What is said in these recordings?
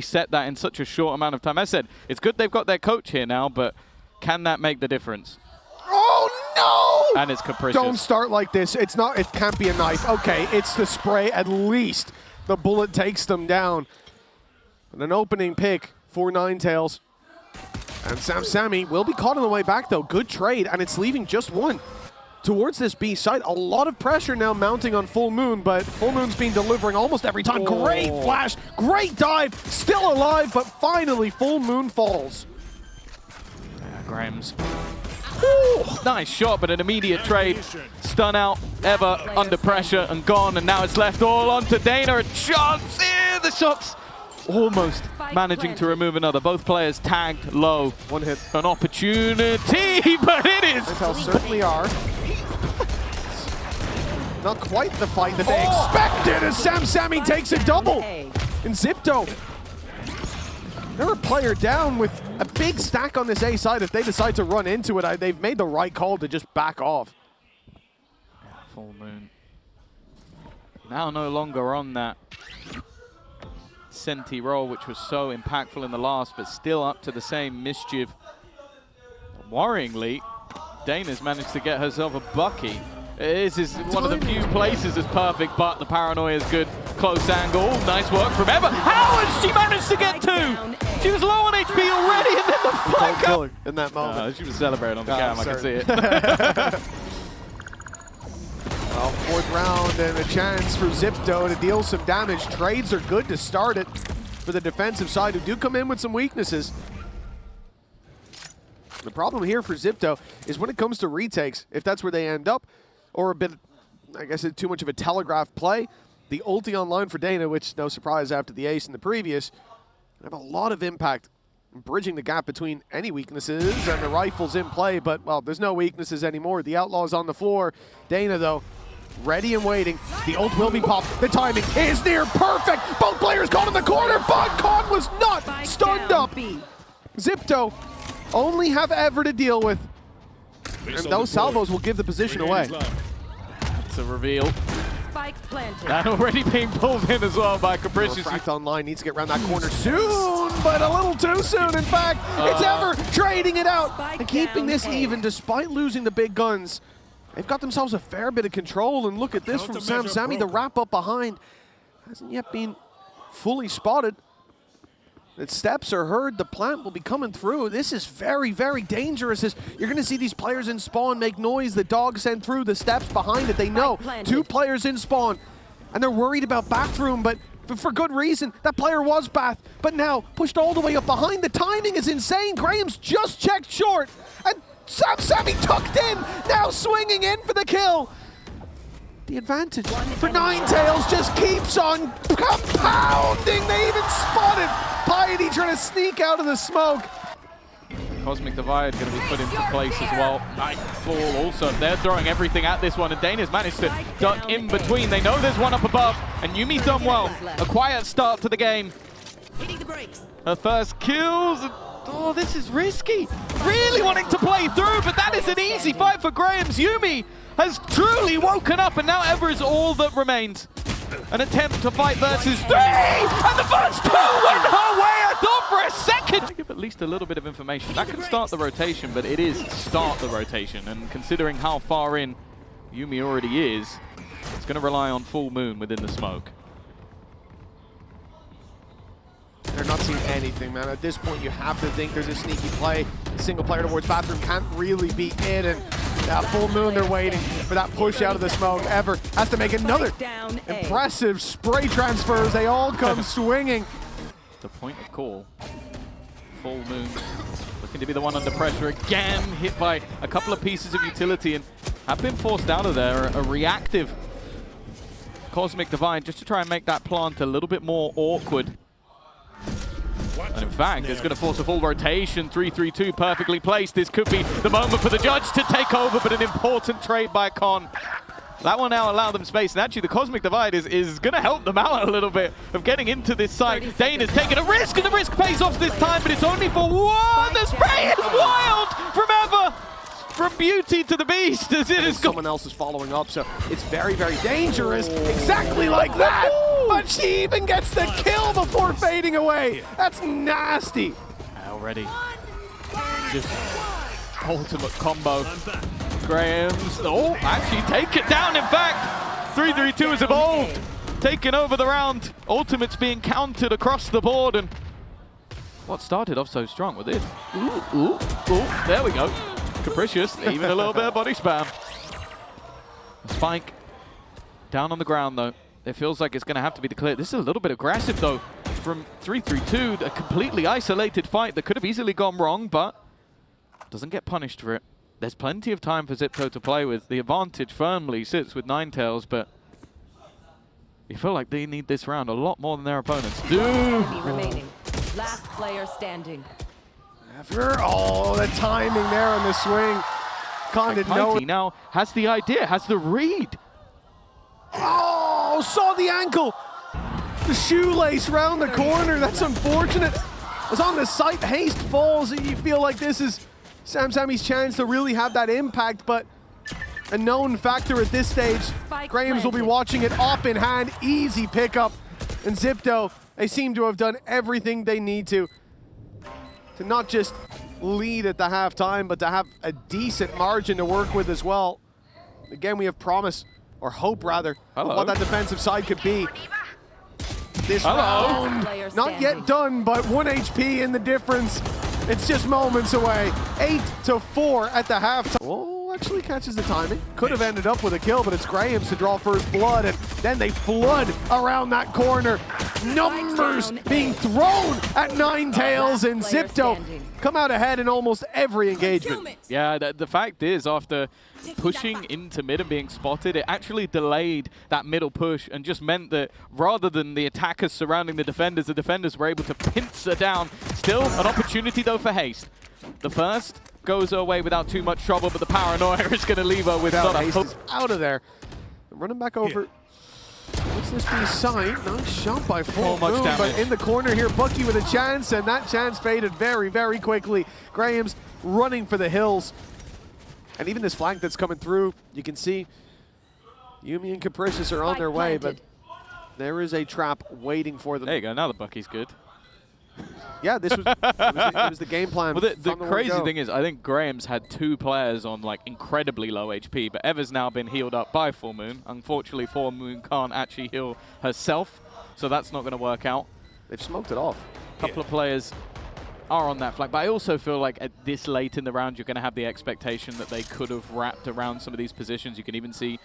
set that in such a short amount of time. As I said, it's good they've got their coach here now, but can that make the difference? Oh no! And it's capricious. Don't start like this. It's not. It can't be a knife. Okay, it's the spray. At least the bullet takes them down. And an opening pick for Ninetails. And Sammy will be caught on the way back though. Good trade, and it's leaving just one towards this B site. A lot of pressure now mounting on Full Moon, but Full Moon's been delivering almost every time. Oh. Great flash, great dive, still alive, but finally Full Moon falls. Yeah, Graham's. Ooh, nice shot, but an immediate trade. Stun out, Ever under pressure and gone, and now it's left all onto Dana. A chance here, the shots almost managing to remove another. Both players tagged low. One hit. An opportunity, but it is. Ninetails certainly are. Not quite the fight that they expected as Sammy takes a double. And Xipto, they're a player down with a big stack on this A side. If they decide to run into it, they've made the right call to just back off. Yeah, Full Moon. Now no longer on that Senti roll, which was so impactful in the last, but still up to the same mischief. Worryingly, Dana's managed to get herself a Bucky. This is one of the few places that's perfect, but the paranoia is good. Close angle, nice work from Ever. How has she managed to get two? She was low on HP already, and then the flank up. In that moment. She was celebrating on the cam, I can see it. Well, fourth round and a chance for Xipto to deal some damage. Trades are good to start it for the defensive side, who do come in with some weaknesses. The problem here for Xipto is when it comes to retakes, if that's where they end up, or a bit, I guess, too much of a telegraphed play, the ulti online for Dana, which no surprise after the ace in the previous, have a lot of impact in bridging the gap between any weaknesses and the rifles in play. But, well, there's no weaknesses anymore. The Outlaw's on the floor. Dana, though, ready and waiting. The ult will be popped. The timing is near perfect. Both players caught in the corner, but Con was not stunned up. Xipto only have Ever to deal with. And those salvos will give the position away. It's a reveal. Spike planted. And already being pulled in as well by Capricious. Refract online needs to get around that corner soon, but a little too soon. In fact, it's Ever trading it out and keeping this even despite losing the big guns. They've got themselves a fair bit of control, and look at this from Sammy. The wrap up behind hasn't yet been fully spotted. The steps are heard, the plant will be coming through. This is very, very dangerous. You're going to see these players in spawn make noise. The dog sent through the steps behind it. They know two players in spawn, and they're worried about bathroom, but for good reason. That player was bath, but now pushed all the way up behind. The timing is insane. Graham's just checked short, and Sammy tucked in, now swinging in for the kill. The advantage for Ninetails just keeps on compounding. They even spotted Piety trying to sneak out of the smoke. Cosmic Divide going to be put into place as well. Nightfall also. They're throwing everything at this one, and Dana's managed to duck in between. They know there's one up above, and Yumi's done well. A quiet start to the game. Her first kills. Oh, this is risky. Really wanting to play through, but that is an easy fight for Graham's. Yumi has truly woken up, and now Ever is all that remains. An attempt to fight versus three, and the first two went her way. I thought for a second. Give at least a little bit of information. That can start the rotation, but it is start the rotation, and considering how far in Yumi already is, it's going to rely on Full Moon within the smoke. They're not seeing anything, man. At this point, you have to think there's a sneaky play. Single player towards bathroom can't really be in, and that Full Moon, they're waiting for that push out of the smoke. Ever has to make another impressive spray transfers. They all come swinging. The point of call. Full Moon looking to be the one under pressure again, hit by a couple of pieces of utility and have been forced out of there. A reactive Cosmic Divine just to try and make that plant a little bit more awkward. And in fact, it's going to force a full rotation. 3-3-2 perfectly placed. This could be the moment for the judge to take over, but an important trade by Con. That will now allow them space, and actually the Cosmic Divide is going to help them out a little bit of getting into this site. Dana's taking a risk, and the risk pays off this time, but it's only for one. The spray is wild from Ever. From beauty to the beast, as it is someone else is following up, so it's very, very dangerous. Exactly like that. but she even gets the kill before fading away. That's nasty. Already. Just ultimate combo. Graham's, oh, actually take it down, in fact. 3-3-2 has evolved, taking over the round. Ultimates being counted across the board, and what started off so strong with this? Ooh, there we go. Capricious, even a little bit of body spam. Spike down on the ground though. It feels like it's going to have to be the clear. This is a little bit aggressive though from 3-3-2, a completely isolated fight that could have easily gone wrong, but doesn't get punished for it. There's plenty of time for Xipto to play with. The advantage firmly sits with Ninetails, but you feel like they need this round a lot more than their opponents do. Remaining. Last player standing. Oh, the timing there on the swing. Khan didn't know. Now has the idea, has the read. Oh, saw the ankle. The shoelace round the corner. That's unfortunate. It's on the site. Haste falls. You feel like this is Sammy's chance to really have that impact, but a known factor at this stage. Grahams will be watching it up in hand. Easy pickup. And Xipto, they seem to have done everything they need to not just lead at the halftime, but to have a decent margin to work with as well. Again, we have promise, or hope rather, of what that defensive side could be. This round, not yet done, but 1 HP in the difference. It's just moments away. 8-4 at the halftime. Oh, actually catches the timing. Could have ended up with a kill, but it's Grahams to draw first blood, and then they flood around that corner. Numbers being thrown at Ninetails, and Xipto come out ahead in almost every engagement. Yeah, the fact is, after pushing into mid and being spotted, it actually delayed that middle push and just meant that rather than the attackers surrounding the defenders were able to pincer down. Still an opportunity though for Haste. The first goes away without too much trouble, but the paranoia is going to leave her with not a hope. Out of there. Running back over. What's this be signed? Nice shot by Full Moon, but in the corner here, Bucky with a chance, and that chance faded very, very quickly. Graham's running for the hills. And even this flank that's coming through, you can see Yuumi and Capricious are on their way, but there is a trap waiting for them. There you go, now the Bucky's good. Yeah, this was, it was the game plan. Well, the crazy thing is, I think Graham's had 2 players on like incredibly low HP, but Ever's now been healed up by Full Moon. Unfortunately, Full Moon can't actually heal herself, so that's not going to work out. They've smoked it off. A couple of players are on that flank, but I also feel like at this late in the round, you're going to have the expectation that they could have wrapped around some of these positions. You can even see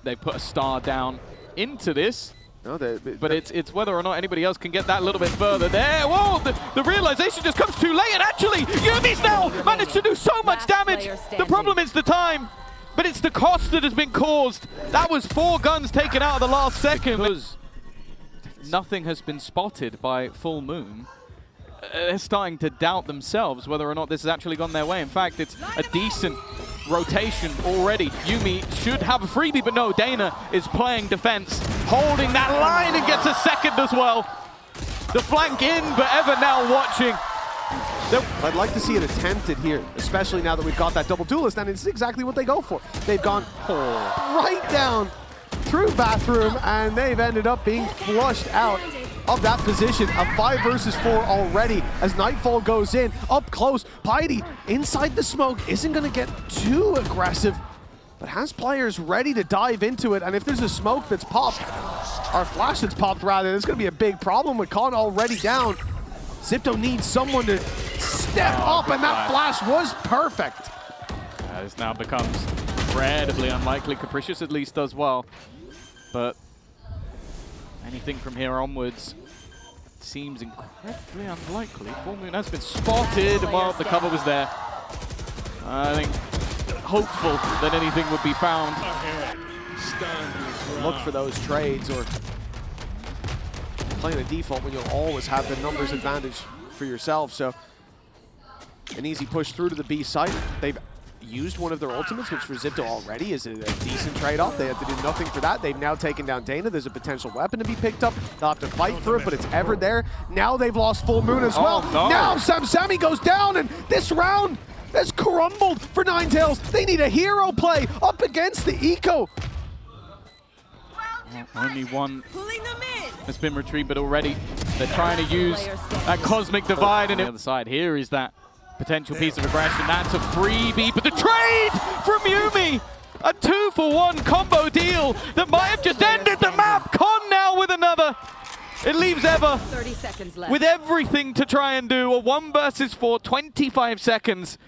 they put a star down into this. No, but it's whether or not anybody else can get that a little bit further there. Whoa, the realization just comes too late, and actually, Yumi's now managed to do so much damage. The problem is the time, but it's the cost that has been caused. That was 4 guns taken out of the last second. Nothing has been spotted by Full Moon. They're starting to doubt themselves whether or not this has actually gone their way. In fact, it's a decent rotation already. Yuumi should have a freebie, but no, Dana is playing defense, holding that line and gets a second as well. The flank in, but Ever now watching. I'd like to see it attempted here, especially now that we've got that double duelist, and it's exactly what they go for. They've gone right down through bathroom, and they've ended up being flushed out of that position. A 5 versus 4 already as Nightfall goes in. Up close, Piety inside the smoke isn't going to get too aggressive, but has players ready to dive into it. And if there's a smoke that's popped, or flash that's popped rather, there's going to be a big problem with Khan already down. Xipto needs someone to step up, and that flash was perfect. This now becomes incredibly unlikely. Capricious at least does well, but anything from here onwards seems incredibly unlikely. Full Moon has been spotted while the cover was there. I think hopeful that anything would be found. Look for those trades, or playing a default when you'll always have the numbers advantage for yourself. So an easy push through to the B site. They've used one of their ultimates, which for Xipto already is a decent trade-off. They have to do nothing for that. They've now taken down Dana. There's a potential weapon to be picked up. They'll have to fight for it, but it's Ever there. Now they've lost Full Moon as well. No. Now Sammy goes down, and this round has crumbled for Ninetails. They need a hero play up against the Eco. Only one Pulling them in. has been retrieved, but already they're trying to use that cosmic divide. And on the other side, here is that potential piece of aggression. That's a freebie, but the trade from Yumi! A 2-for-1 combo deal that might have just ended the map. Con now with another. It leaves Ever 30 seconds left. with everything to try and do. A 1 versus 4, 25 seconds.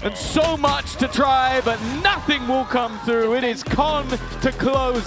And so much to try, but nothing will come through. It is Con to close.